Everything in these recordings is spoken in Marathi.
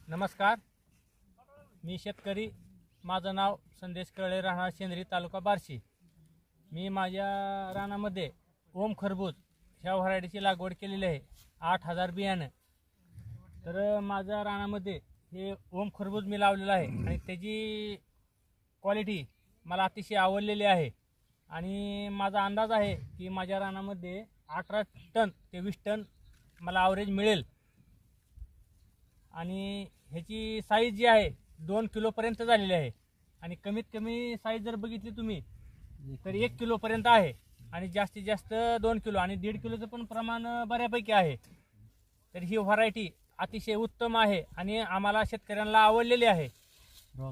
नमस्कार, मी शेतकरी. माझं नाव संदेश कळे, राहणार शेंद्री, तालुका बार्शी. मी माझ्या रानामध्ये ओम खरबूज ह्या व्हरायटीची लागवड केलेली आहे. 8000 बियाणं. तर माझ्या रानामध्ये हे ओम खरबूज मी लावलेलं आहे आणि त्याची क्वालिटी मला अतिशय आवडलेली आहे. आणि माझा अंदाज आहे की माझ्या रानामध्ये 18 टन ते 20 टन मला ॲव्हरेज मिळेल. आणि ह्याची साईज जी आहे 2 किलोपर्यंत झालेली आहे. आणि कमीत कमी साईज जर बघितली तुम्ही तर 1 किलोपर्यंत आहे. आणि जास्तीत जास्त 2 किलो आणि 1.5 किलोचं पण प्रमाण बऱ्यापैकी आहे. तर ही व्हरायटी अतिशय उत्तम आहे आणि आम्हाला शेतकऱ्यांना आवडलेली आहे.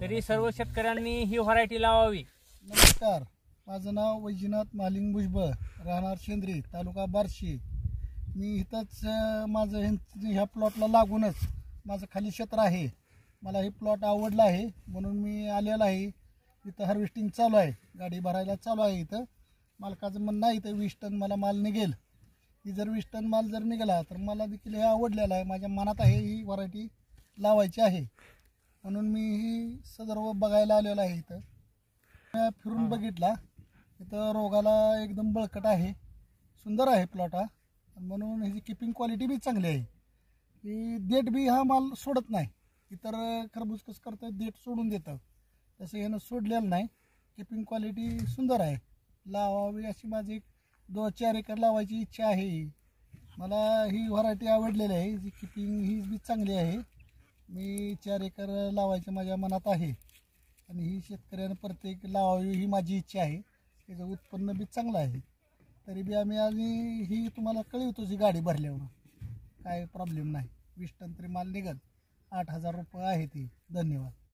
तरी सर्व शेतकऱ्यांनी ही व्हरायटी लावावी. नमस्कार, माझं नाव वैजनाथ मालिंग भुजबळ, राहणार शेंद्री, तालुका बार्शी. मी इथंच माझं ह्या प्लॉटला लागूनच माझं खाली क्षेत्र आहे. मला हे प्लॉट आवडला आहे म्हणून मी आलेला आहे. इथं हार्वेस्टिंग चालू आहे, गाडी भरायला चालू आहे. इथं मालकाचं म्हणणं आहे इथं 20 टन मला माल निघेल. ही जर 20 टन माल जर निघाला तर मला देखील हे आवडलेलं आहे. माझ्या मनात आहे ही व्हरायटी लावायची आहे म्हणून मी ही सदर्भ बघायला आलेलो आहे. इथं फिरून बघितला, इथं रोगाला एकदम बळकट आहे, सुंदर आहे प्लॉट हा. म्हणून ह्याची किपिंग क्वालिटी बी चांगली आहे. की देठ बी हा माल सोडत नाही. इतर खरबूज कसं करतं, देठ सोडून देतं, तसं यानं सोडलेलं नाही. किपिंग क्वालिटी सुंदर आहे. लावावी अशी माझी 2-4 एकर लावायची इच्छा आहे. मला ही व्हरायटी आवडलेली आहे. जी किपिंग ही बी चांगली आहे. मी 4 एकर लावायची माझ्या मनात आहे आणि ही शेतकऱ्यानं प्रत्येक लावावी ही माझी इच्छा आहे. त्याचं उत्पन्न बी चांगलं आहे. तरी बी आम्ही आणि ही तुम्हाला कळवतोच, ही गाडी भरल्यावर काय प्रॉब्लेम नाही. 20 टन तरी माल निघेल. 8000 रुपये आहे ती. धन्यवाद.